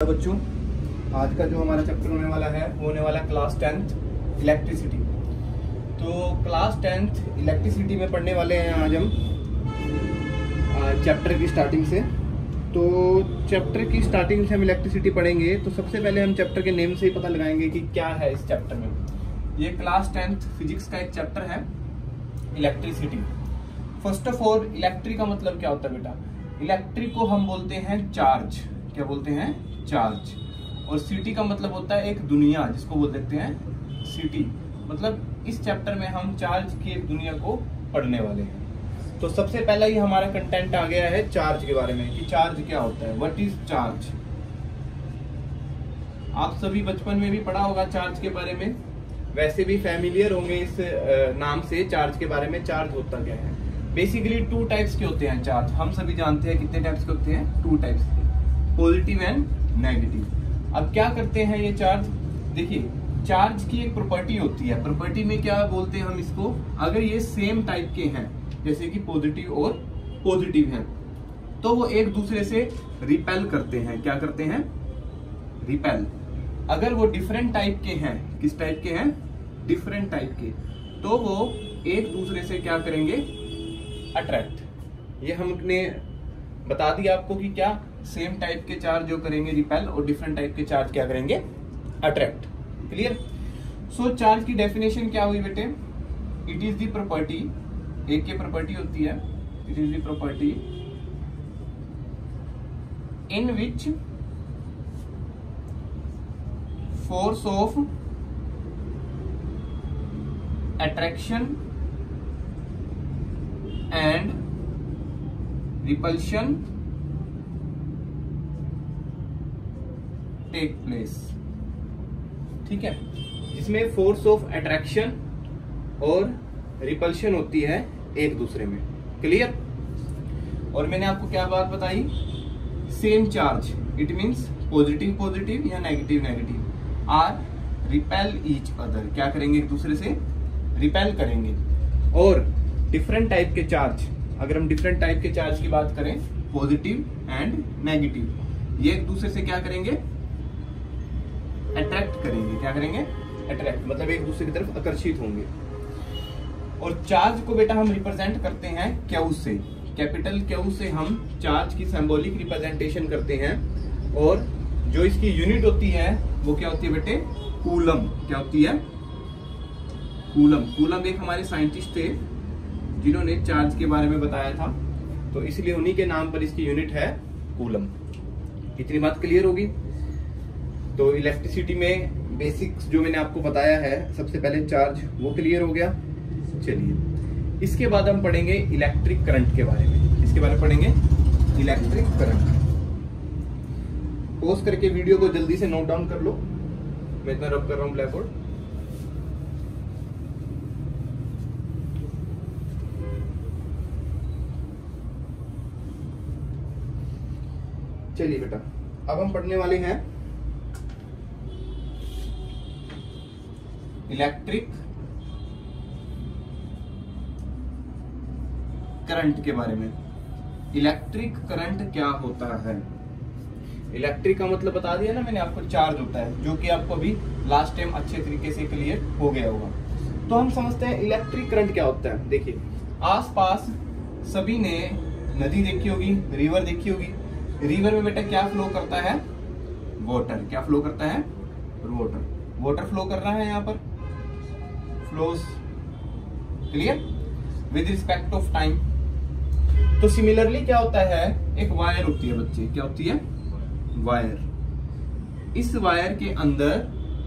बच्चों, आज का जो हमारा चैप्टर होने वाला है वो होने वाला है क्लास 10th इलेक्ट्रिसिटी। तो क्लास 10th इलेक्ट्रिसिटी में पढ़ने वाले हैं आज हम चैप्टर की स्टार्टिंग से। तो चैप्टर की स्टार्टिंग से हम इलेक्ट्रिसिटी पढ़ेंगे। तो सबसे पहले हम चैप्टर के नेम से ही पता लगाएंगे कि क्या है इस चैप्टर में। ये क्लास 10th फिजिक्स का एक चैप्टर है electricity. First of all electric का मतलब क्या होता है बेटा? इलेक्ट्रिक को हम बोलते हैं चार्ज। क्या बोलते हैं? चार्ज। और सिटी का मतलब होता है एक दुनिया, जिसको बोल देते हैं सिटी। मतलब इस चैप्टर में हम चार्ज की एक दुनिया को पढ़ने वाले हैं। तो सबसे पहला ही हमारा कंटेंट आ गया है चार्ज के बारे में कि चार्ज क्या होता है। What is charge? आप सभी बचपन में भी पढ़ा होगा चार्ज के बारे में, वैसे भी फैमिलियर होंगे इस नाम से चार्ज के बारे में। चार्ज होता क्या है? बेसिकली 2 टाइप्स के होते हैं चार्ज। हम सभी जानते हैं कितने टाइप्स के होते हैं? 2 टाइप्स के, पॉजिटिव एंड नेगेटिव। अब क्या करते हैं ये चार्ज? देखिए, चार्ज की एक प्रॉपर्टी होती है। प्रॉपर्टी में क्या बोलते हैं हम इसको? अगर ये सेम टाइप के हैं, जैसे कि पॉजिटिव और पॉजिटिव हैं, तो वो एक दूसरे से रिपेल करते हैं। क्या करते हैं? रिपेल। अगर वो डिफरेंट टाइप के हैं, किस टाइप के हैं? डिफरेंट टाइप के, तो वो एक दूसरे से क्या करेंगे? अट्रैक्ट। ये हमने बता दिया आपको कि क्या सेम टाइप के चार्ज जो करेंगे रिपेल, और डिफरेंट टाइप के चार्ज क्या करेंगे? अट्रैक्ट। क्लियर? सो चार्ज की डेफिनेशन क्या हुई बेटे? इट इज द प्रॉपर्टी, एक की प्रॉपर्टी होती है, it is the property in which force of attraction and repulsion take place. ठीक है, जिसमें फोर्स ऑफ अट्रैक्शन और रिपल्शन होती है एक दूसरे में। क्लियर? और मैंने आपको क्या बात बताई? Same charge, it means positive positive या negative negative are repel each other. क्या करेंगे? एक दूसरे से रिपेल करेंगे। और डिफरेंट टाइप के चार्ज, अगर हम डिफरेंट टाइप के चार्ज की बात करें, पॉजिटिव एंड नेगेटिव, ये एक दूसरे से क्या करेंगे? अट्रैक्ट करेंगे। क्या करेंगे? अट्रैक्ट, मतलब एक दूसरे की तरफ आकर्षित होंगे। और चार्ज को बेटा हम रिप्रेजेंट करते हैं क्यू से, कैपिटल क्यू से हम चार्ज की सिंबॉलिक रिप्रेजेंटेशन करते हैं। और जो इसकी यूनिट होती है वो क्या होती है बेटे? कूलम। क्या होती है? कूलम। कूलम एक हमारे साइंटिस्ट थे जिन्होंने चार्ज के बारे में बताया था, तो इसलिए उन्हीं के नाम पर इसकी यूनिट है कूलम। इतनी बात क्लियर होगी? तो इलेक्ट्रिसिटी में बेसिक्स जो मैंने आपको बताया है, सबसे पहले चार्ज, वो क्लियर हो गया। चलिए, इसके बाद हम पढ़ेंगे इलेक्ट्रिक करंट के बारे में। इसके बारे में पढ़ेंगे इलेक्ट्रिक करंट। पॉज करके वीडियो को जल्दी से नोट डाउन कर लो। मैं इतना रब कर रहा हूं ब्लैक बोर्ड। चलिए बेटा, अब हम पढ़ने वाले हैं इलेक्ट्रिक करंट के बारे में। इलेक्ट्रिक करंट क्या होता है? इलेक्ट्रिक का मतलब बता दिया ना मैंने आपको, चार्ज होता है, जो कि आपको अभी लास्ट टाइम अच्छे तरीके से क्लियर हो गया होगा। तो हम समझते हैं इलेक्ट्रिक करंट क्या होता है। देखिए, आसपास सभी ने नदी देखी होगी, रिवर देखी होगी। रिवर में बेटा क्या फ्लो करता है? वाटर। क्या फ्लो करता है? वाटर। वाटर फ्लो कर रहा है यहाँ पर, flows. Clear? With respect of time. तो सिमिलरली क्या होता है? एक वायर होती है बच्चे। क्या होती है? वायर। इस वायर के अंदर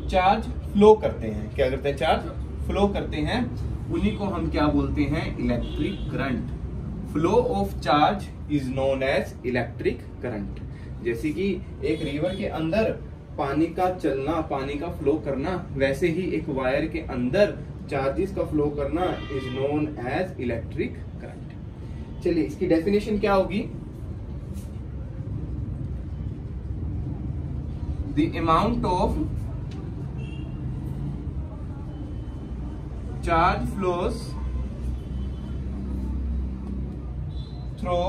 चार्ज फ्लो करते हैं। क्या करते हैं? चार्ज फ्लो करते हैं। उन्हीं को हम क्या बोलते हैं? Electric current. Flow of charge is known as electric current. जैसे कि एक रिवर के अंदर पानी का चलना, पानी का फ्लो करना, वैसे ही एक वायर के अंदर चार्जेस का फ्लो करना is known as electric current. चलिए, इसकी डेफिनेशन क्या होगी? The amount of charge flows through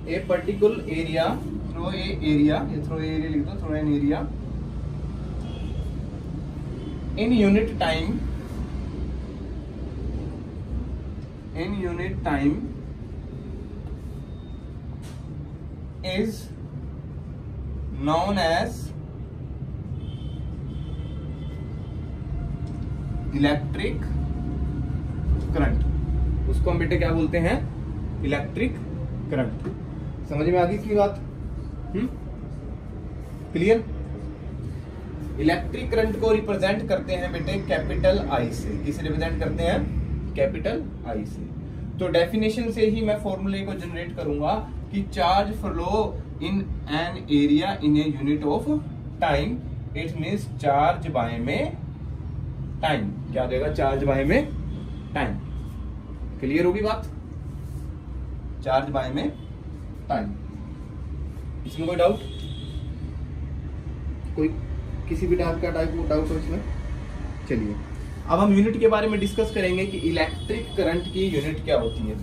a particular area through a area, through area लिख दो, through an area in unit time, in unit time is known as electric current. उसको हम बेटे क्या बोलते हैं? Electric current. समझ में आ गई इसकी बात? क्लियर? इलेक्ट्रिक करंट को रिप्रेजेंट करते हैं बेटे कैपिटल आई से। किसे रिप्रेजेंट करते हैं? कैपिटल आई से। तो डेफिनेशन से ही मैं फॉर्मूले को जनरेट करूंगा कि charge flow in an area in a unit of time, it means charge by में टाइम। क्या देगा? चार्ज बाय में टाइम। क्लियर होगी बात? चार्ज बाय में टाइम। इसमें कोई डाउट? कोई किसी भी टाइप का डाउट हो इसमें? चलिए अब हम यूनिट के बारे में डिस्कस करेंगे कि इलेक्ट्रिक करंट की यूनिट क्या होती है।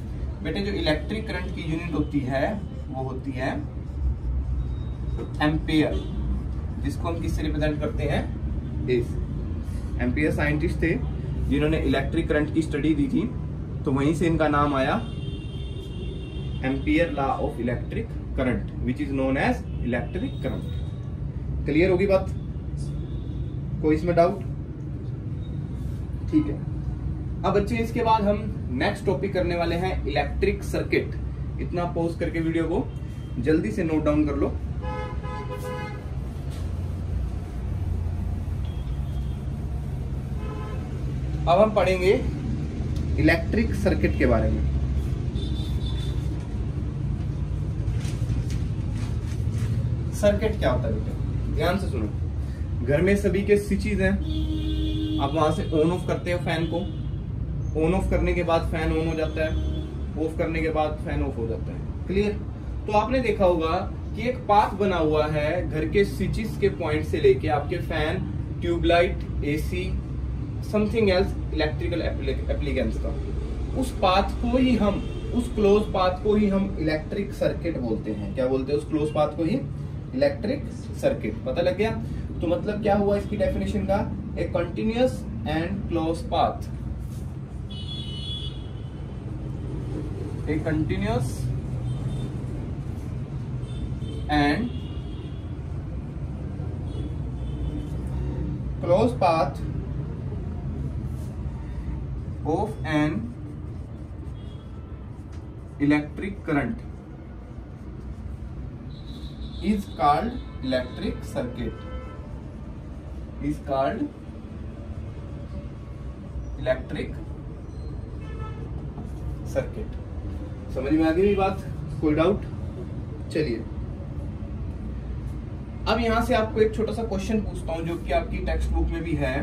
बेटे जो इलेक्ट्रिक करंट की यूनिट होती है वो होती है एम्पियर, जिसको हम किससे रिप्रेजेंट करते हैं? इस एम्पियर साइंटिस्ट थे जिन्होंने इलेक्ट्रिक करंट की स्टडी दी थी, तो वहीं से इनका नाम आया ampere law of electric current, which is known as electric current. Clear होगी बात? कोई इसमें डाउट? ठीक है। अब बच्चे इसके बाद हम नेक्स्ट टॉपिक करने वाले हैं इलेक्ट्रिक सर्किट। इतना पॉज करके वीडियो को जल्दी से नोट डाउन कर लो। अब हम पढ़ेंगे इलेक्ट्रिक सर्किट के बारे में। सर्किट क्या होता है बेटे? ध्यान से सुनो। घर में सभी के स्विचेस हैं, आप वहां से ऑन ऑफ करते हो फैन को, ऑन ऑफ करने के बाद फैन ऑन हो जाता है, ऑफ करने के बाद फैन ऑफ हो जाता है। क्लियर? तो आपने देखा होगा कि एक पाथ बना हुआ है घर के स्विचेस के पॉइंट से लेके आपके fan, tubelight, AC, something else electrical appliances का। उस पाथ को ही हम, उस क्लोज पाथ को ही हम इलेक्ट्रिक सर्किट बोलते हैं। क्या बोलते हैं? उस क्लोज पाथ को ही इलेक्ट्रिक सर्किट। पता लग गया? तो मतलब क्या हुआ इसकी डेफिनेशन का? ए continuous and close path, a continuous and closed path of an electric current is called electric circuit, is called electric circuit। समझ में आ गई बात? कोई डाउट? चलिए अब यहां से आपको एक छोटा सा क्वेश्चन पूछता हूं जो कि आपकी टेक्स्ट बुक में भी है।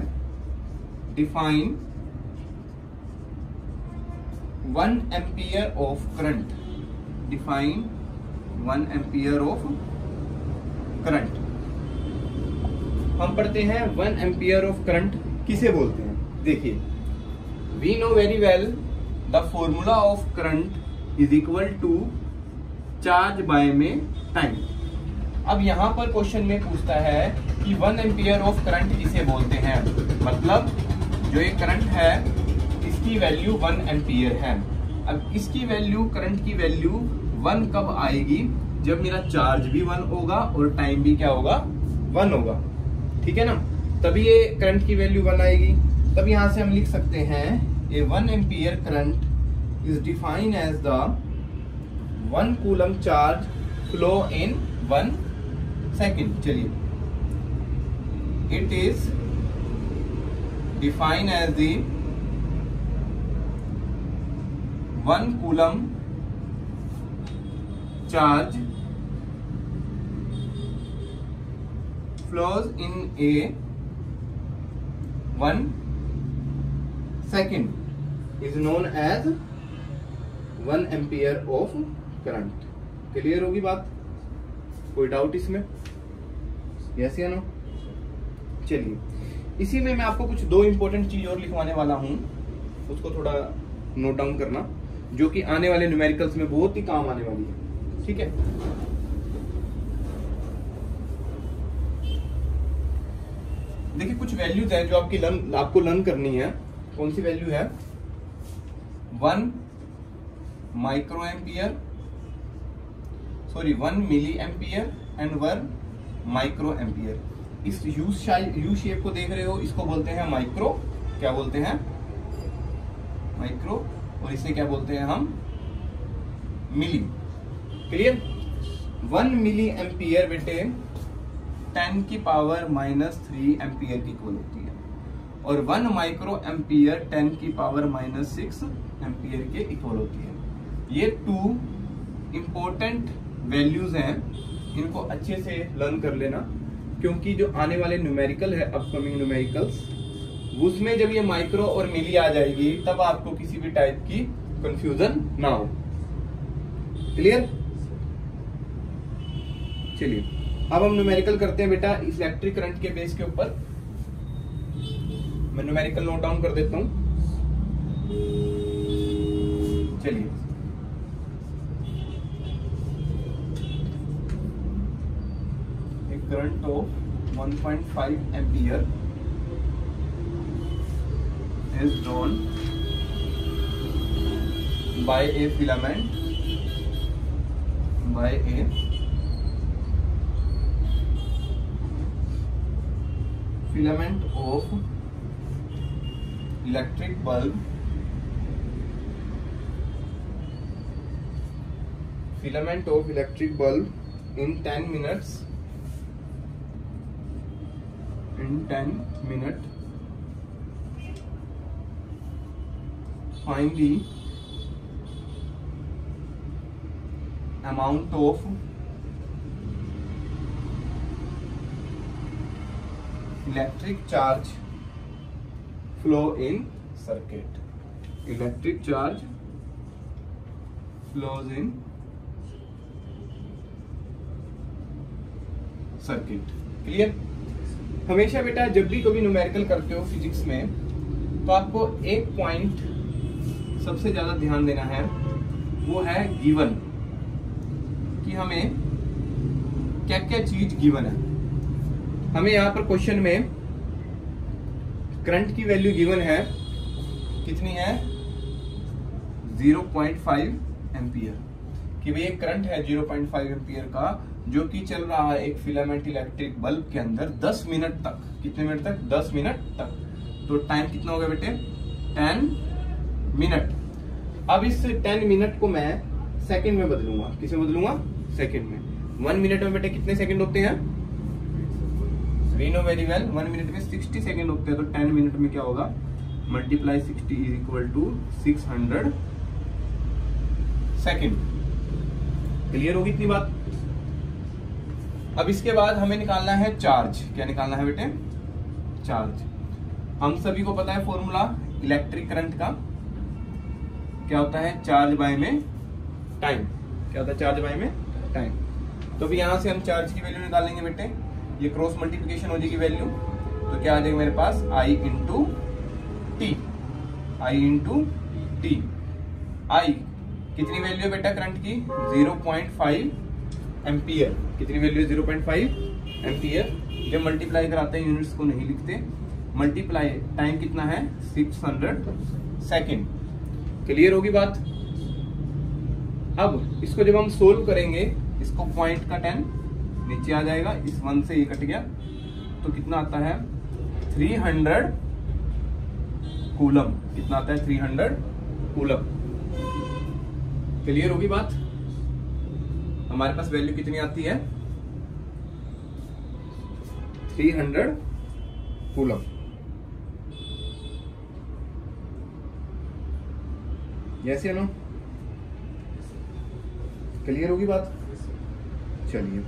Define 1 ampere of current. Define 1 ampere of current. हम पढ़ते हैं 1 एम्पियर ऑफ करंट किसे बोलते हैं? देखिए, we know very well the formula of current is equal to charge by में टाइम। अब यहां पर क्वेश्चन में पूछता है कि 1 एम्पियर ऑफ करंट किसे बोलते हैं। मतलब जो ये करंट है इसकी वैल्यू 1 एम्पियर है। अब इसकी वैल्यू, करंट की वैल्यू 1 कब आएगी? जब मेरा चार्ज भी 1 होगा और टाइम भी क्या होगा? 1 होगा। ठीक है ना? तभी ये करंट की वैल्यू 1 आएगी। तब यहां से हम लिख सकते हैं ये 1 ampere current is defined as the 1 coulomb charge flow in 1 second। चलिए, it is defined as the 1 coulomb charge flows in a 1 second is known as 1 ampere of current. Clear होगी बात? कोई डाउट इसमें? यस या no? चलिए, इसी में मैं आपको कुछ 2 इंपॉर्टेंट चीज और लिखवाने वाला हूं, उसको थोड़ा नोट डाउन करना, जो कि आने वाले न्यूमेरिकल्स में बहुत ही काम आने वाली है। ठीक है। देखिए कुछ वैल्यूज हैं जो आपको लर्न करनी है। कौन सी वैल्यू है? 1 micro ampere, sorry 1 milli ampere and 1 micro ampere. इस यू शेप को देख रहे हो, इसको बोलते हैं माइक्रो। क्या बोलते हैं? माइक्रो। और इसे क्या बोलते हैं हम? मिली। क्लियर? 1 मिली एम्पियर बेटे 10 की पावर -3 एम्पियर की इक्वल होती है, और 1 माइक्रो एम्पियर 10 की पावर -6 एम्पियर के इक्वल होती है। ये 2 इंपॉर्टेंट वैल्यूज हैं, इनको अच्छे से लर्न कर लेना, क्योंकि जो आने वाले न्यूमेरिकल है, अपकमिंग न्यूमेरिकल्स, उसमें जब ये माइक्रो और मिली आ जाएगी तब आपको किसी भी टाइप की कंफ्यूजन ना हो। क्लियर? चलिए अब हम न्यूमेरिकल करते हैं बेटा इलेक्ट्रिक करंट के बेस के ऊपर। मैं न्यूमेरिकल नोट डाउन कर देता हूं। चलिए एक current of 1.5 ampere is drawn by a filament of electric bulb in 10 minutes find the amount of electric charge flow in circuit. Electric charge flows in circuit. Clear? हमेशा बेटा जब भी कभी न्यूमेरिकल करते हो फिजिक्स में, तो आपको एक पॉइंट सबसे ज्यादा ध्यान देना है, वो है गिवन, कि हमें क्या क्या चीज गिवन है। हमें यहाँ पर क्वेश्चन में करंट की वैल्यू गिवन है, कितनी है? 0.5 एम्पियर, कि भाई एक करंट है 0.5 एम्पियर का, जो कि चल रहा है एक फिलामेंट इलेक्ट्रिक बल्ब के अंदर 10 मिनट तक। कितने मिनट तक? 10 मिनट तक। तो टाइम कितना होगा बेटे? 10 मिनट। अब इस 10 मिनट को मैं सेकंड में बदलूंगा। किसे बदलूंगा? सेकंड में। 1 मिनट में बेटे कितने सेकंड होते हैं? We know very well, 1 minute में 60 सेकंड होते हैं। तो 10 मिनट में क्या होगा? Multiply 60 is equal to 600 second. Clear होगी इतनी बात? अब इसके बाद हमें निकालना है चार्ज। क्या निकालना है बेटे? चार्ज। हम सभी को पता है फॉर्मूला इलेक्ट्रिक करंट का क्या होता है? चार्ज बाय में टाइम। क्या होता है? चार्ज बाय में टाइम। तो अभी यहां से हम चार्ज की वैल्यू निकालेंगे बेटे। ये क्रॉस मल्टीप्लिकेशन हो जाएगी वैल्यू, तो क्या आ जाएगा मेरे पास? I into T. आई कितनी वैल्यू है बेटा करंट की? 0.5 एम्पियर। कितनी वैल्यू है? 0.5 एम्पियर। जब मल्टीप्लाई कराते हैं यूनिट्स को नहीं लिखते, मल्टीप्लाई टाइम कितना है? 600 सेकेंड। क्लियर होगी बात? अब इसको जब हम सोल्व करेंगे, इसको पॉइंट का 10 नीचे आ जाएगा, इस 1 से ये कट गया, तो कितना आता है? 300 कूलम। कितना आता है? 300 कूलम। क्लियर होगी बात? हमारे पास वैल्यू कितनी आती है? 300 कूलम। यस या नो? क्लियर होगी बात? चलिए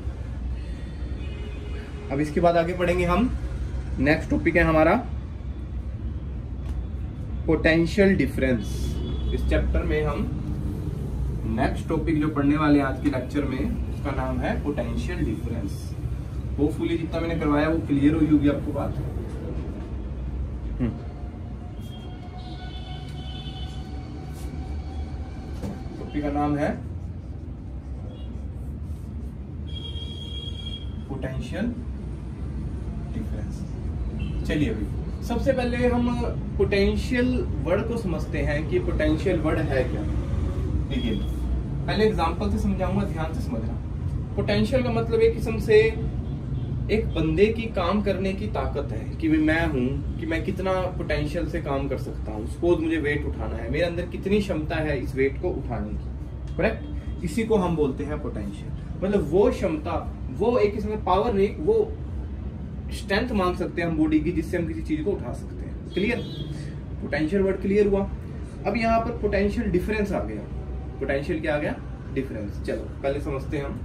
अब इसके बाद आगे बढ़ेंगे हम। नेक्स्ट टॉपिक है हमारा पोटेंशियल डिफरेंस। इस चैप्टर में हम नेक्स्ट टॉपिक जो पढ़ने वाले हैं आज के लेक्चर में, उसका नाम है पोटेंशियल डिफरेंस। होपफुली जितना मैंने करवाया वो क्लियर हुई होगी आपको बात। टॉपिक का नाम है पोटेंशियल डिफरेंस। चलिए भाई, सबसे पहले हम पोटेंशियल वर्ड को समझते हैं कि पोटेंशियल वर्ड है क्या। देखिए, पहले एग्जांपल से समझाऊंगा, ध्यान से समझना। पोटेंशियल का मतलब एक किस्म से एक बंदे की काम करने की ताकत है कि मैं हूं कि मैं कितना पोटेंशियल से काम कर सकता हूं। सपोज मुझे वेट उठाना है, मेरे अंदर कितनी क्षमता है इस वेट को उठाने की, करेक्ट। इसी को हम बोलते हैं पोटेंशियल। मतलब वो क्षमता, वो एक किस्म में पावर नहीं, वो स्ट्रेंथ मान सकते हैं हम बॉडी की, जिससे हम किसी चीज को उठा सकते हैं। क्लियर? पोटेंशियल वर्ड क्लियर हुआ। अब यहाँ पर पोटेंशियल डिफरेंस आ गया। पोटेंशियल क्या आ गया? डिफरेंस। चलो पहले समझते हैं हम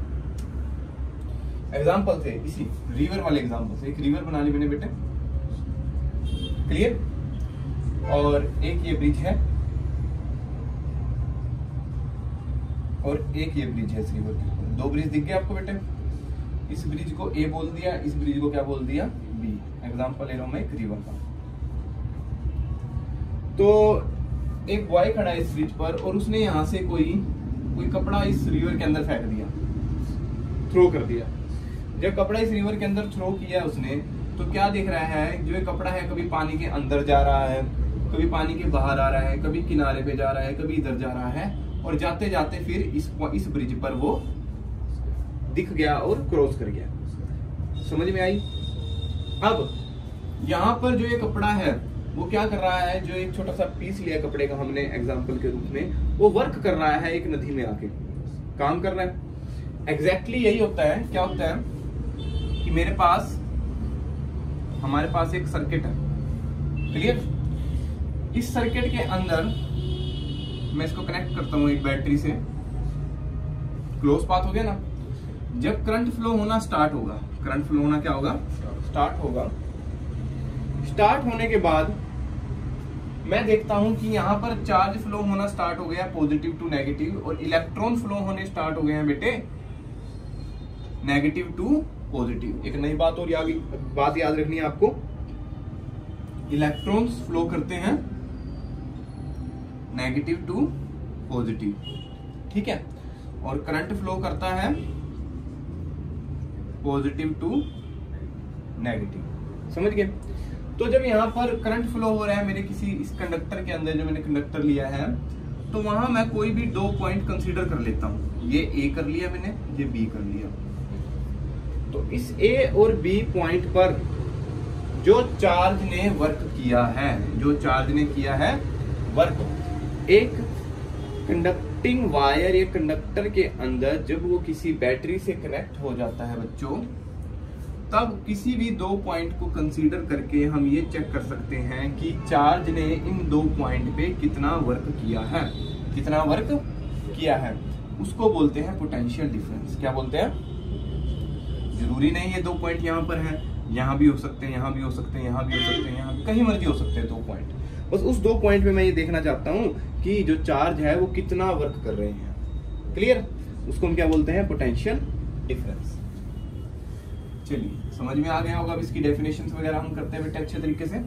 एग्जाम्पल थे, इसी रिवर वाले एग्जाम्पल से। एक रिवर बना ली मैंने बेटे, क्लियर। और एक ये ब्रिज है और एक ये ब्रिज है इस रिवर के ऊपर। दो ब्रिज दिख गए आपको बेटे। इस ब्रिज को ए बोल दिया, इस ब्रिज को क्या बोल दिया? बी। एग्जाम्पल ले रहा हूं मैं एक रिवर का। तो एक बॉय खड़ा है इस ब्रिज पर और उसने यहां से कोई कपड़ा इस रिवर के अंदर फेंक दिया, थ्रो कर दिया। जब कपड़ा इस रिवर के अंदर थ्रो किया उसने, तो क्या देख रहा है? जो ये कपड़ा है कभी पानी के अंदर जा रहा है, कभी पानी के बाहर आ रहा है, कभी किनारे पे जा रहा है, कभी इधर जा रहा है, और जाते जाते फिर इस ब्रिज पर वो दिख गया और क्रॉस कर गया। समझ में आई? अब यहाँ पर जो ये कपड़ा है वो क्या कर रहा है? जो एक छोटा सा पीस लिया कपड़े का हमने एग्जाम्पल के रूप में, वो वर्क कर रहा है एक नदी में आके, काम कर रहा है। एग्जैक्टली यही होता है। क्या होता है कि हमारे पास एक सर्किट है, क्लियर। इस सर्किट के अंदर मैं इसको कनेक्ट करता हूं एक बैटरी से, क्लोज पाथ हो गया ना। जब करंट फ्लो होना स्टार्ट होगा, करंट फ्लो होना क्या होगा? स्टार्ट होगा। स्टार्ट होने के बाद मैं देखता हूं कि यहां पर चार्ज फ्लो होना स्टार्ट हो गया, पॉजिटिव टू नेगेटिव, और इलेक्ट्रॉन फ्लो होने स्टार्ट हो गए हैं बेटे, नेगेटिव टू पॉजिटिव। एक नई बात और बात याद रखनी है आपको, इलेक्ट्रॉन्स फ्लो करते हैं नेगेटिव टू पॉजिटिव, ठीक है, और करंट फ्लो करता है पॉजिटिव टू नेगेटिव। समझ गए? तो जब यहाँ पर करंट फ्लो हो रहा है मेरे किसी इस कंडक्टर के अंदर, जो मैंने कंडक्टर लिया है, तो वहां मैं कोई भी दो पॉइंट कंसीडर कर लेता हूं। ये ए कर लिया मैंने, ये बी कर लिया। तो इस ए और बी पॉइंट पर जो चार्ज ने वर्क किया है, वर्क, एक कंडक्टिंग वायर या कंडक्टर के अंदर जब वो किसी बैटरी से कनेक्ट हो जाता है बच्चों, तब किसी भी दो पॉइंट को कंसीडर करके हम ये चेक कर सकते हैं कि चार्ज ने इन दो पॉइंट पे कितना वर्क किया है। उसको बोलते हैं पोटेंशियल डिफरेंस। क्या बोलते हैं? जरूरी नहीं है दो पॉइंट यहाँ पर हैं, यहाँ भी हो सकते हैं, यहाँ भी हो सकते हैं, यहाँ भी हो सकते हैं, यहाँ कहीं मर्जी हो सकते हैं दो पॉइंट। बस उस दो पॉइंट पे मैं ये देखना चाहता हूँ कि जो चार्ज है वो कितना वर्क कर रहे हैं। क्लियर? उसको हम क्या बोलते हैं? Potential difference. चलिए, समझ में आ गया होगा। अब इसकी डेफिनेशंस वगैरह हम करते हैं बेटे अच्छे तरीके से।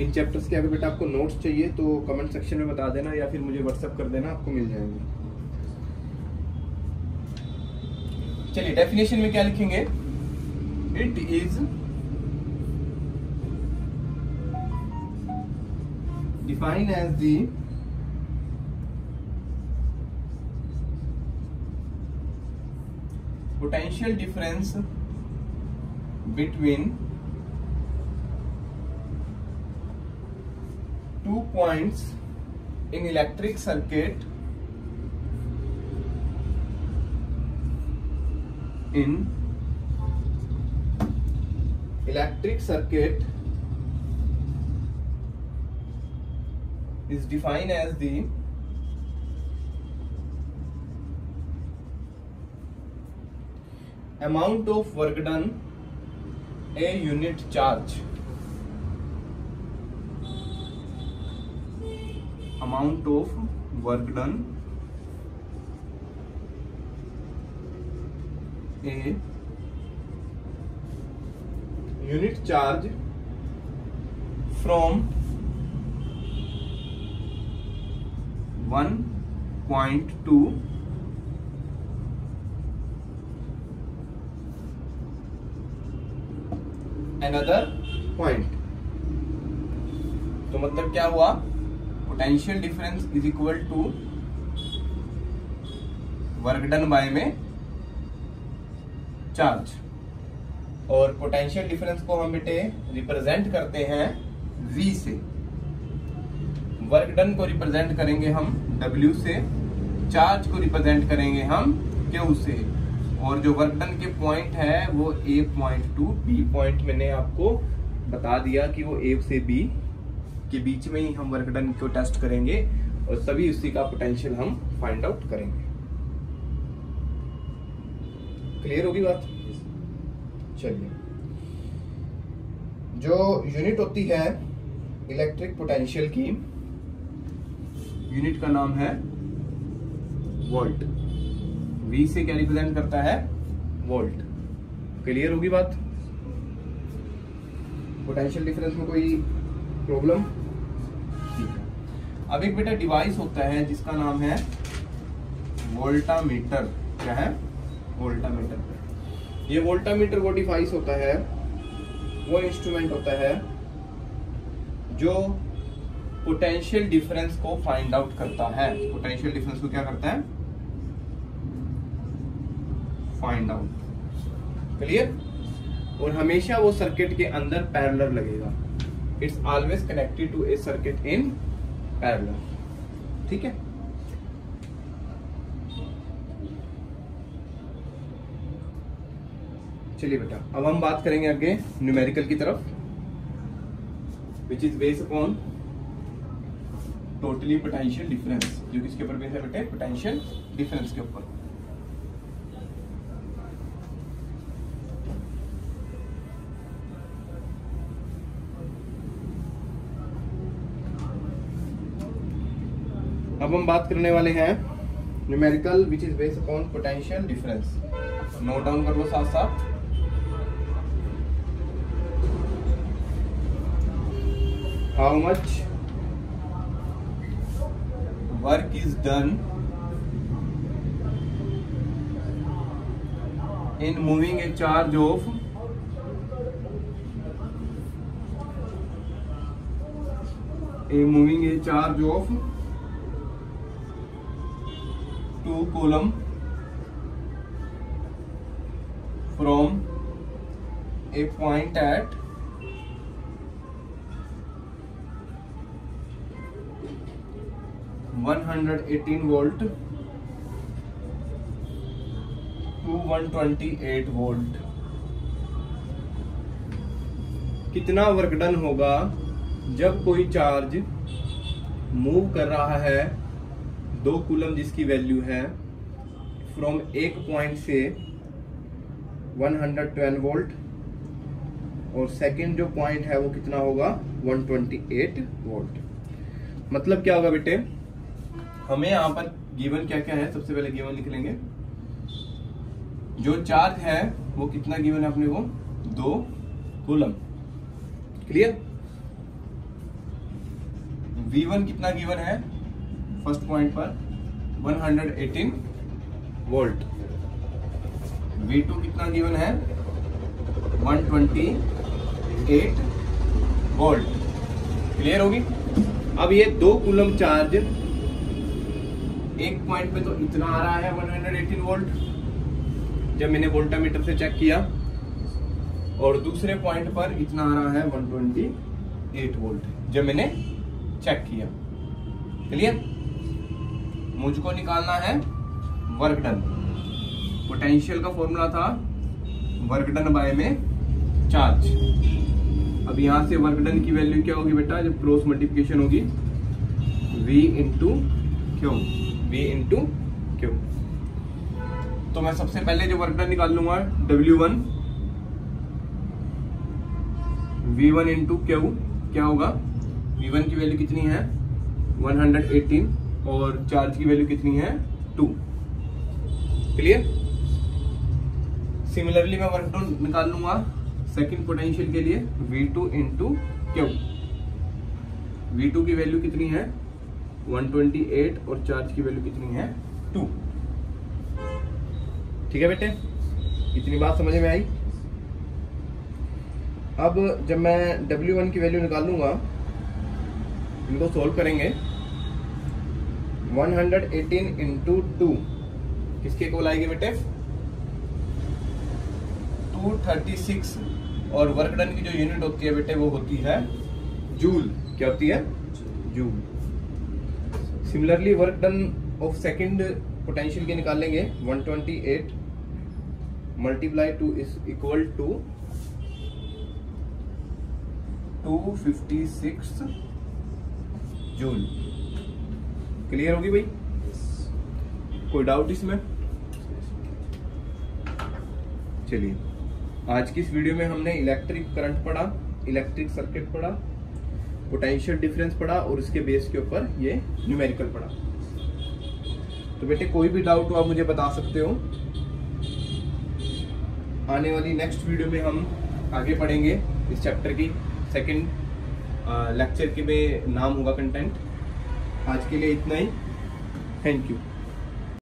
इन चैप्टर्स के अगर बेटा आपको नोट्स चाहिए तो कमेंट सेक्शन में बता देना, या फिर मुझे व्हाट्सएप कर देना, आपको मिल जाएंगे। चलिए, डेफिनेशन में क्या लिखेंगे? It is defined as the potential difference between two points in electric circuit is defined as the amount of work done a unit charge, amount of work done a unit charge from one 0.2 another point। तो मतलब क्या हुआ, potential difference is equal to work done by में charge. और potential difference को हम बेटे represent करते हैं V से। वर्क डन को रिप्रेजेंट करेंगे हम W से, चार्ज को रिप्रेजेंट करेंगे हम Q से। और जो वर्क डन के पॉइंट है वो A point two B point मैंने आपको बता दिया कि वो A से B के बीच में ही हम वर्क डन को टेस्ट करेंगे और सभी उसी का पोटेंशियल हम फाइंड आउट करेंगे। क्लियर होगी बात? चलिए, जो यूनिट होती है इलेक्ट्रिक पोटेंशियल की, यूनिट का नाम है वोल्ट। V से क्या रिप्रेजेंट करता है? वोल्ट। क्लियर होगी बात? पोटेंशियल डिफरेंस में कोई प्रॉब्लम? अब एक बेटा डिवाइस होता है जिसका नाम है वोल्टामीटर। क्या है? वोल्टामीटर। ये वोल्टामीटर वो डिवाइस होता है, वो इंस्ट्रूमेंट होता है जो पोटेंशियल डिफरेंस को फाइंड आउट करता है। पोटेंशियल डिफरेंस को क्या करता है? Find out. क्लियर? और हमेशा वो सर्किट के अंदर पैरेलल लगेगा। It's always connected to a circuit in parallel. ठीक है? चलिए बेटा, अब हम बात करेंगे आगे न्यूमेरिकल की तरफ, which is based upon totally potential difference. जो किसके ऊपर बेस है बेटे? पोटेंशियल डिफरेंस के ऊपर। अब हम बात करने वाले हैं numerical which is based upon potential difference. Note down कर लो साथ साथ। How much work is done in moving A charge of to coulomb from a point at volt to 128 volt. कितना वर्क डन होगा जब कोई चार्ज मूव कर रहा है 2 कूलम जिसकी वैल्यू है फ्रॉम एक पॉइंट से 112 वोल्ट, और सेकंड जो पॉइंट है वो कितना होगा? 128 वोल्ट। मतलब क्या होगा बेटे? हमें यहाँ पर गिवन क्या क्या है, सबसे पहले गिवन लिख लेंगे। जो चार्ज है वो कितना गिवन है अपने को? 2 कूलम। क्लियर? V1 कितना गिवन है फर्स्ट पॉइंट पर? 118 वोल्ट। V2 कितना गिवन है? 128 वोल्ट। क्लियर होगी? अब ये 2 कूलम चार्ज एक पॉइंट पे तो इतना आ रहा है 118 वोल्ट जब मैंने वोल्टामीटर से चेक किया, और दूसरे पॉइंट पर इतना आ रहा है 128 वोल्ट जब मैंने चेक किया। क्लियर? मुझको निकालना है वर्क डन। पोटेंशियल का फॉर्मूला था वर्क डन बाय में चार्ज। अब यहां से वर्क डन की वैल्यू क्या होगी बेटा? जब क्रॉस मल्टीप्लिकेशन होगी V इंटू क्यू। तो मैं सबसे पहले जो वर्क डन निकाल लूंगा W1 V1 इंटू क्यू। क्या होगा? V1 की वैल्यू कितनी है? 118 और चार्ज की वैल्यू कितनी है? 2। क्लियर? सिमिलरली मैं वर्क डन निकाल लूंगा सेकंड पोटेंशियल के लिए V2 इंटू क्यू। V2 की वैल्यू कितनी है? 128 और चार्ज की वैल्यू कितनी है 2। ठीक है बेटे, इतनी बात समझ में आई। अब जब मैं W1 की वैल्यू निकालूंगा, इनको सोल्व करेंगे। 118 इंटू 2 किसके इक्वल आएगी बेटे 236, और वर्क डन की जो यूनिट होती है बेटे वो होती है जूल। क्या होती है joule. Similarly work done of second potential के निकालेंगे। 128 multiply 2 is equal to 256 joule. Clear होगी भाई, कोई डाउट इसमें? चलिए, आज की इस वीडियो में हमने इलेक्ट्रिक करंट पढ़ा, इलेक्ट्रिक सर्किट पढ़ा, पोटेंशियल डिफरेंस पढ़ा और उसके बेस के ऊपर ये न्यूमेरिकल पढ़ा। तो बेटे कोई भी डाउट हो आप मुझे बता सकते हो। आने वाली नेक्स्ट वीडियो में हम आगे पढ़ेंगे इस चैप्टर की सेकंड लेक्चर के में नाम होगा कंटेंट। आज के लिए इतना ही, थैंक यू।